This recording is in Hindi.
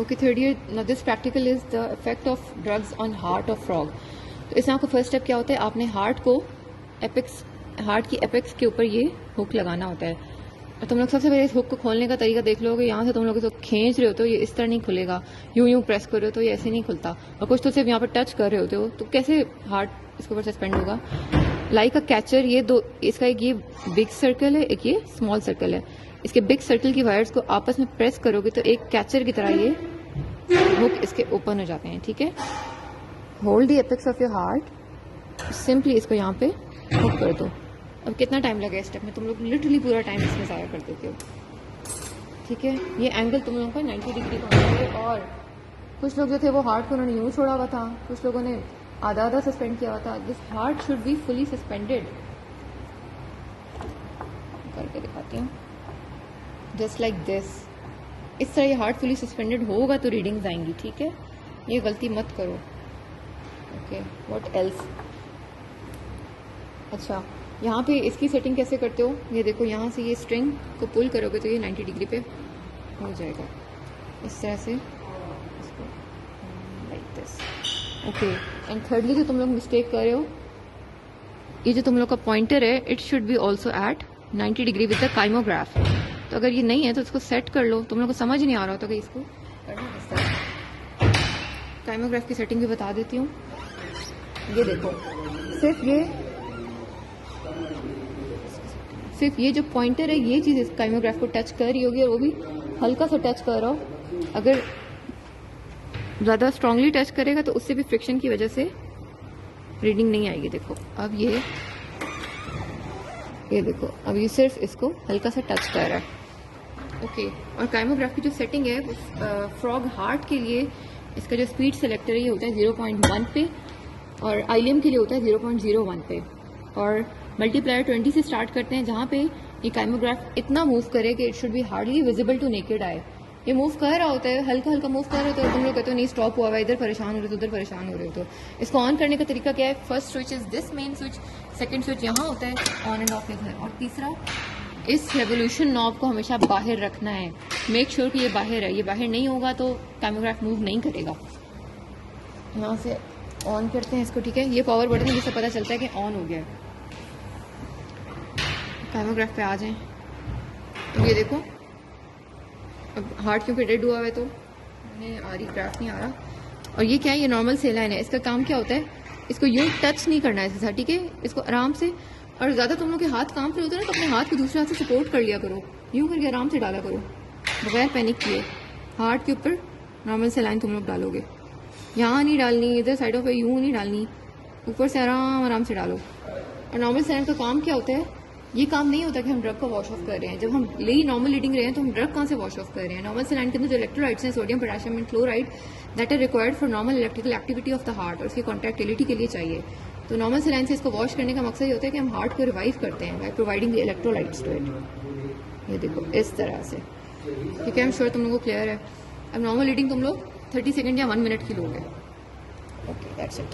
Okay, third year, now this practical is the effect of drugs on heart of frog. तो इसमें आपका फर्स्ट स्टेप क्या होता है, आपने हार्ट की एपेक्स के ऊपर ये हुक लगाना होता है। और तुम लोग सबसे पहले इस हुक को खोलने का तरीका देख लोगे, यहाँ से तुम लोग इसको खींच रहे होते हो, ये इस तरह नहीं खुलेगा, यूं प्रेस कर रहे हो तो ये ऐसे नहीं खुलता, और कुछ तो सिर्फ यहाँ पर टच कर रहे होते हो, तो कैसे हार्ट इसके ऊपर सस्पेंड होगा। लाइक अ कैचर, ये दो, इसका एक ये बिग सर्कल है, एक ये स्मॉल सर्कल है, इसके बिग सर्कल की वायर्स को आपस में प्रेस करोगे तो एक कैचर की तरह ये हुक इसके ओपन हो जाते हैं, ठीक है। Hold the apex of your heart, simply इसको यहाँ पे हुक कर दो। अब कितना टाइम लगा इस स्टेप में, तुम लोग लिटरली पूरा टाइम इसमें ज़ाया कर देते हो, ठीक है। ये एंगल तुम लोगों का 90 डिग्री का होना है। और कुछ लोग जो थे वो हार्ट को उन्होंने यूँ छोड़ा हुआ था, कुछ लोगों ने आधा आधा सस्पेंड किया हुआ था। This heart should be fully suspended. करके दिखाती हूँ, जस्ट लाइक दिस। इस तरह ये हार्ट फुली सस्पेंडेड होगा तो रीडिंग्स आएंगी, ठीक है। ये गलती मत करो। Okay, what else. अच्छा, यहाँ पे इसकी सेटिंग कैसे करते हो, ये देखो, यहाँ से ये स्ट्रिंग को पुल करोगे तो ये 90 डिग्री पे हो जाएगा, इस तरह से, इसको like this. Okay, and thirdly जो तुम लोग मिस्टेक कर रहे हो, ये जो तुम लोग का पॉइंटर है, it should B also eight 90 degree with the kymograph. तो अगर ये नहीं है तो इसको सेट कर लो। तुम लोग को समझ नहीं आ रहा होता कि इसको करना किस तरह। काइमोग्राफ की सेटिंग भी बता देती हूँ। ये देखो, सिर्फ ये जो पॉइंटर है, ये चीज़ इस काइमोग्राफ को टच कर रही होगी, और वो भी हल्का सा टच कर रहा हो। अगर ज़्यादा स्ट्रांगली टच करेगा तो उससे भी फ्रिक्शन की वजह से रीडिंग नहीं आएगी। देखो अब ये देखो, अब ये सिर्फ इसको हल्का सा टच कर रहा है। ओके, और काइमोग्राफ की जो सेटिंग है, फ्रॉग हार्ट के लिए इसका जो स्पीड सेलेक्टर है ये होता है 0.1 पे, और आईलियम के लिए होता है 0.01 पे, और मल्टीप्लायर 20 से स्टार्ट करते हैं, जहाँ पे ये काइमोग्राफ इतना मूव करे कि it should be hardly visible to naked eye. ये मूव कर रहा होता है, हल्का हल्का मूव कर रहा होता है, तुम लोग कहते हो नहीं स्टॉप हुआ हुआ, इधर परेशान हो रहे हो, उधर परेशान हो रहे हो। तो इसको ऑन करने का तरीका क्या है, first switch is this main switch, second switch यहाँ होता है ऑन एंड ऑफ इधर, और तीसरा इस रेवोल्यूशन नॉब को हमेशा बाहर रखना है। मेक श्योर कि ये बाहर है, ये बाहर नहीं होगा तो काइमोग्राफ मूव नहीं करेगा। यहाँ से ऑन करते हैं इसको, ठीक है। ये पावर बटन है जिससे पता चलता है कि ऑन हो गया है। काइमोग्राफ पे आ जाएं, तो ये देखो, अब हार्ट क्योंकि डेड हुआ है तो मैंने आ रही ग्राफ नहीं आ रहा। और ये क्या है, ये नॉर्मल सेलाइन है। इसका काम क्या होता है, इसको यूँ टच नहीं करना है इसके साथ, ठीक है। इसको आराम से, और ज़्यादा तुम लोग के हाथ काम पे होते हैं ना, तो अपने हाथ को दूसरे हाथ से सपोर्ट कर लिया करो, यूँ करके आराम से डाला करो बगैर पैनिक किए। हार्ट के ऊपर नॉर्मल सेलाइन तुम लोग डालोगे, यहाँ नहीं डालनी, इधर साइडों पे यूँ नहीं डालनी, ऊपर से आराम से डालो। और नॉर्मल सेलाइन का काम क्या होता है, ये काम नहीं होता कि हम ड्रग को वॉश ऑफ कर रहे हैं। जब हम ले नॉर्मल रीडिंग रहे हैं तो हम ड्रग कहाँ से वॉश ऑफ कर रहे हैं। नॉर्मल सेलाइन के अंदर जो इलेक्ट्रोलाइट्स हैं, sodium, potassium and chloride, that are required for normal electrical activity of the heart, और उसकी कॉन्ट्रैक्टिलिटी के लिए चाहिए। तो नॉर्मल सेलाइन से इसको वॉश करने का मकसद ये होता है कि हम हार्ट को रिवाइव करते हैं by providing the electrolytes to it. ये देखो इस तरह से, ठीक है। आई एम श्योर तुम लोगों को क्लियर है। अब नॉर्मल रीडिंग तुम लोग 30 सेकेंड या 1 मिनट की लोगे। Okay, that's it.